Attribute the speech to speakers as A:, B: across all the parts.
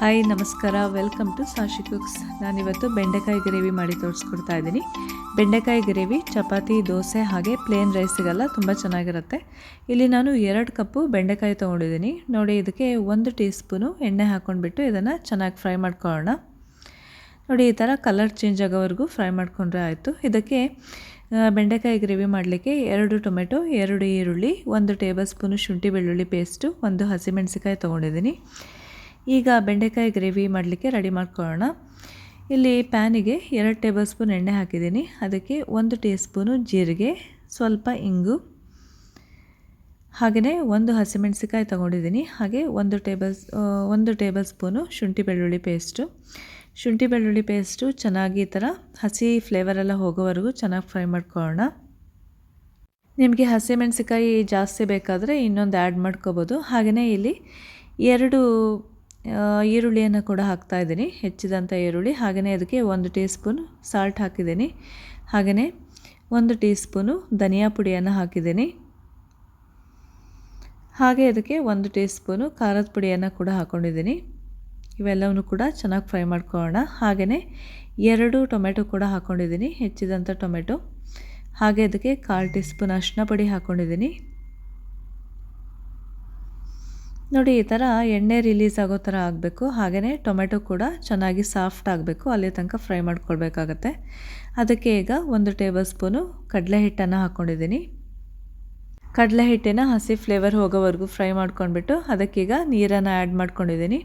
A: Hi ನಮಸ್ಕಾರ, welcome to ಸಾಶಿ cooks. ನಾನಿವತ್ತು ಬೆಂಡೆಕಾಯಿ ಗ್ರೇವಿ ಮಾಡಿ ತೋರಿಸ್ಕೊಡ್ತಾ ಇದ್ದೀನಿ. ಬೆಂಡೆಕಾಯಿ ಗ್ರೇವಿ ಚಪಾತಿ, ದೋಸೆ ಹಾಗೆ ಪ್ಲೇನ್ ರೈಸಿಗೆಲ್ಲ ತುಂಬ ಚೆನ್ನಾಗಿರುತ್ತೆ. ಇಲ್ಲಿ ನಾನು 2 ಕಪ್ಪು ಬೆಂಡೆಕಾಯಿ ತೊಗೊಂಡಿದ್ದೀನಿ. ನೋಡಿ, ಇದಕ್ಕೆ 1 ಟೀ ಸ್ಪೂನು ಎಣ್ಣೆ ಹಾಕ್ಕೊಂಡ್ಬಿಟ್ಟು ಇದನ್ನು ಚೆನ್ನಾಗಿ ಫ್ರೈ ಮಾಡ್ಕೊಳ್ಳೋಣ. ನೋಡಿ, ಈ ಥರ ಕಲರ್ ಚೇಂಜ್ ಆಗೋವರೆಗೂ ಫ್ರೈ ಮಾಡ್ಕೊಂಡ್ರೆ ಆಯಿತು. ಇದಕ್ಕೆ ಬೆಂಡೆಕಾಯಿ ಗ್ರೇವಿ ಮಾಡಲಿಕ್ಕೆ 2 ಟೊಮೆಟೊ, 2 ಈರುಳ್ಳಿ, 1 ಟೇಬಲ್ ಸ್ಪೂನು ಶುಂಠಿ ಬೆಳ್ಳುಳ್ಳಿ ಪೇಸ್ಟು, 1 ಹಸಿಮೆಣಸಿಕಾಯಿ ತೊಗೊಂಡಿದ್ದೀನಿ. ಈಗ ಬೆಂಡೆಕಾಯಿ ಗ್ರೇವಿ ಮಾಡಲಿಕ್ಕೆ ರೆಡಿ ಮಾಡ್ಕೊಳ್ಳೋಣ. ಇಲ್ಲಿ ಪ್ಯಾನಿಗೆ 2 ಟೇಬಲ್ ಸ್ಪೂನ್ ಎಣ್ಣೆ ಹಾಕಿದ್ದೀನಿ. ಅದಕ್ಕೆ 1 ಟೀ ಸ್ಪೂನು ಜೀರಿಗೆ, ಸ್ವಲ್ಪ ಇಂಗು, ಹಾಗೆಯೇ 1 ಹಸಿಮೆಣಸಿಕಾಯಿ ತೊಗೊಂಡಿದ್ದೀನಿ. ಹಾಗೆ 1 ಟೇಬಲ್ ಸ್ಪೂನು ಶುಂಠಿ ಬೆಳ್ಳುಳ್ಳಿ ಪೇಸ್ಟು. ಶುಂಠಿ ಬೆಳ್ಳುಳ್ಳಿ ಪೇಸ್ಟು ಚೆನ್ನಾಗಿ ಈ ಥರ ಹಸಿ ಫ್ಲೇವರೆಲ್ಲ ಹೋಗೋವರೆಗೂ ಚೆನ್ನಾಗಿ ಫ್ರೈ ಮಾಡ್ಕೊಳ್ಳೋಣ. ನಿಮಗೆ ಹಸಿಮೆಣಸಿಕಾಯಿ ಜಾಸ್ತಿ ಬೇಕಾದರೆ ಇನ್ನೊಂದು ಆ್ಯಡ್ ಮಾಡ್ಕೋಬೋದು. ಹಾಗೆಯೇ ಇಲ್ಲಿ 2 ಈರುಳ್ಳಿಯನ್ನು ಕೂಡ ಹಾಕ್ತಾಯಿದ್ದೀನಿ, ಹೆಚ್ಚಿದಂಥ ಈರುಳ್ಳಿ. ಹಾಗೆಯೇ ಅದಕ್ಕೆ 1 ಟೀ ಸ್ಪೂನ್ ಸಾಲ್ಟ್ ಹಾಕಿದ್ದೀನಿ. ಹಾಗೆಯೇ 1 ಟೀ ಸ್ಪೂನು ಧನಿಯಾ ಪುಡಿಯನ್ನು ಹಾಕಿದ್ದೀನಿ. ಹಾಗೆ ಅದಕ್ಕೆ 1 ಟೀ ಸ್ಪೂನು ಖಾರದ ಪುಡಿಯನ್ನು ಕೂಡ ಹಾಕ್ಕೊಂಡಿದ್ದೀನಿ. ಇವೆಲ್ಲವನ್ನು ಕೂಡ ಚೆನ್ನಾಗಿ ಫ್ರೈ ಮಾಡ್ಕೊಳ್ಳೋಣ. ಹಾಗೆಯೇ 2 ಟೊಮೆಟೊ ಕೂಡ ಹಾಕ್ಕೊಂಡಿದ್ದೀನಿ, ಹೆಚ್ಚಿದಂಥ ಟೊಮೆಟೊ. ಹಾಗೆ ಅದಕ್ಕೆ 1/4 ಟೀ ಸ್ಪೂನ್ ಅರಿಶಿನ ಪುಡಿ ಹಾಕ್ಕೊಂಡಿದ್ದೀನಿ. ನೋಡಿ, ಈ ಥರ ಎಣ್ಣೆ ರಿಲೀಸ್ ಆಗೋ ಥರ ಆಗಬೇಕು. ಹಾಗೆಯೇ ಟೊಮೆಟೊ ಕೂಡ ಚೆನ್ನಾಗಿ ಸಾಫ್ಟ್ ಆಗಬೇಕು, ಅಲ್ಲಿ ತನಕ ಫ್ರೈ ಮಾಡ್ಕೊಳ್ಬೇಕಾಗತ್ತೆ. ಅದಕ್ಕೆ ಈಗ 1 ಟೇಬಲ್ ಸ್ಪೂನು ಕಡಲೆ ಹಿಟ್ಟನ್ನು ಹಾಕ್ಕೊಂಡಿದ್ದೀನಿ. ಕಡಲೆ ಹಿಟ್ಟಿನ ಹಸಿ ಫ್ಲೇವರ್ ಹೋಗೋವರೆಗೂ ಫ್ರೈ ಮಾಡ್ಕೊಂಡ್ಬಿಟ್ಟು ಅದಕ್ಕೀಗ ನೀರನ್ನು ಆ್ಯಡ್ ಮಾಡ್ಕೊಂಡಿದ್ದೀನಿ.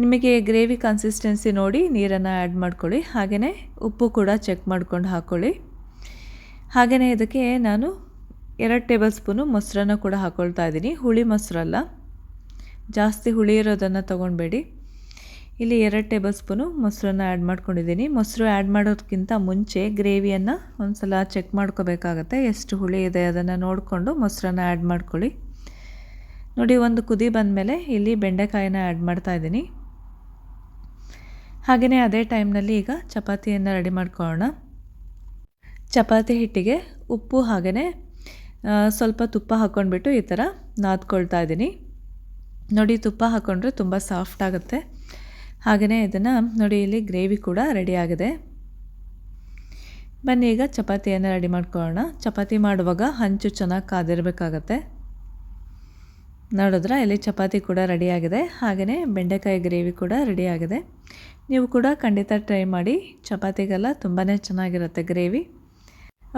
A: ನಿಮಗೆ ಗ್ರೇವಿ ಕನ್ಸಿಸ್ಟೆನ್ಸಿ ನೋಡಿ ನೀರನ್ನು ಆ್ಯಡ್ ಮಾಡ್ಕೊಳ್ಳಿ. ಹಾಗೆಯೇ ಉಪ್ಪು ಕೂಡ ಚೆಕ್ ಮಾಡ್ಕೊಂಡು ಹಾಕ್ಕೊಳ್ಳಿ. ಹಾಗೆಯೇ ಇದಕ್ಕೆ ನಾನು 2 ಟೇಬಲ್ ಸ್ಪೂನು ಮೊಸರನ್ನು ಕೂಡ ಹಾಕ್ಕೊಳ್ತಾ ಇದ್ದೀನಿ. ಹುಳಿ ಮೊಸರಲ್ಲ, ಜಾಸ್ತಿ ಹುಳಿ ಇರೋದನ್ನು ತೊಗೊಳ್ಬೇಡಿ. ಇಲ್ಲಿ 2 ಟೇಬಲ್ ಸ್ಪೂನು ಮೊಸರನ್ನು ಆ್ಯಡ್ ಮಾಡ್ಕೊಂಡಿದ್ದೀನಿ. ಮೊಸರು ಆ್ಯಡ್ ಮಾಡೋದಕ್ಕಿಂತ ಮುಂಚೆ ಗ್ರೇವಿಯನ್ನು ಒಂದು ಸಲ ಚೆಕ್ ಮಾಡ್ಕೋಬೇಕಾಗತ್ತೆ. ಎಷ್ಟು ಹುಳಿ ಇದೆ ಅದನ್ನು ನೋಡಿಕೊಂಡು ಮೊಸರನ್ನು ಆ್ಯಡ್ ಮಾಡ್ಕೊಳ್ಳಿ. ನೋಡಿ, ಒಂದು ಕುದಿ ಬಂದಮೇಲೆ ಇಲ್ಲಿ ಬೆಂಡೆಕಾಯಿನ ಆ್ಯಡ್ ಮಾಡ್ತಾಯಿದ್ದೀನಿ. ಹಾಗೆಯೇ ಅದೇ ಟೈಮ್ನಲ್ಲಿ ಈಗ ಚಪಾತಿಯನ್ನು ರೆಡಿ ಮಾಡ್ಕೊಳ್ಳೋಣ. ಚಪಾತಿ ಹಿಟ್ಟಿಗೆ ಉಪ್ಪು ಹಾಗೆಯೇ ಸ್ವಲ್ಪ ತುಪ್ಪ ಹಾಕ್ಕೊಂಡ್ಬಿಟ್ಟು ಈ ಥರ ನಾದ್ಕೊಳ್ತಾ ಇದ್ದೀನಿ. ನೋಡಿ, ತುಪ್ಪ ಹಾಕ್ಕೊಂಡ್ರೆ ತುಂಬ ಸಾಫ್ಟ್ ಆಗುತ್ತೆ. ಹಾಗೆಯೇ ಇದನ್ನು ನೋಡಿ, ಇಲ್ಲಿ ಗ್ರೇವಿ ಕೂಡ ರೆಡಿ ಆಗಿದೆ. ಬನ್ನಿ ಈಗ ಚಪಾತಿಯನ್ನು ರೆಡಿ ಮಾಡ್ಕೊಳ್ಳೋಣ. ಚಪಾತಿ ಮಾಡುವಾಗ ಹಂಚು ಚೆನ್ನಾಗಿ ಕಾದಿರಬೇಕಾಗತ್ತೆ. ನೋಡಿದ್ರೆ ಇಲ್ಲಿ ಚಪಾತಿ ಕೂಡ ರೆಡಿಯಾಗಿದೆ. ಹಾಗೆಯೇ ಬೆಂಡೆಕಾಯಿ ಗ್ರೇವಿ ಕೂಡ ರೆಡಿಯಾಗಿದೆ. ನೀವು ಕೂಡ ಖಂಡಿತ ಟ್ರೈ ಮಾಡಿ. ಚಪಾತಿಗೆಲ್ಲ ತುಂಬಾ ಚೆನ್ನಾಗಿರುತ್ತೆ ಗ್ರೇವಿ.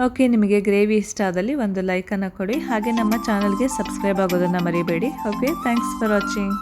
A: ಓಕೆ, ನಿಮಗೆ ಗ್ರೇವಿ ಇಷ್ಟ ಆದಲ್ಲಿ ಒಂದು ಲೈಕನ್ನು ಕೊಡಿ. ಹಾಗೆ ನಮ್ಮ ಚಾನಲ್ಗೆ ಸಬ್ಸ್ಕ್ರೈಬ್ ಆಗೋದನ್ನು ಮರಿಬೇಡಿ. Okay, thanks for watching.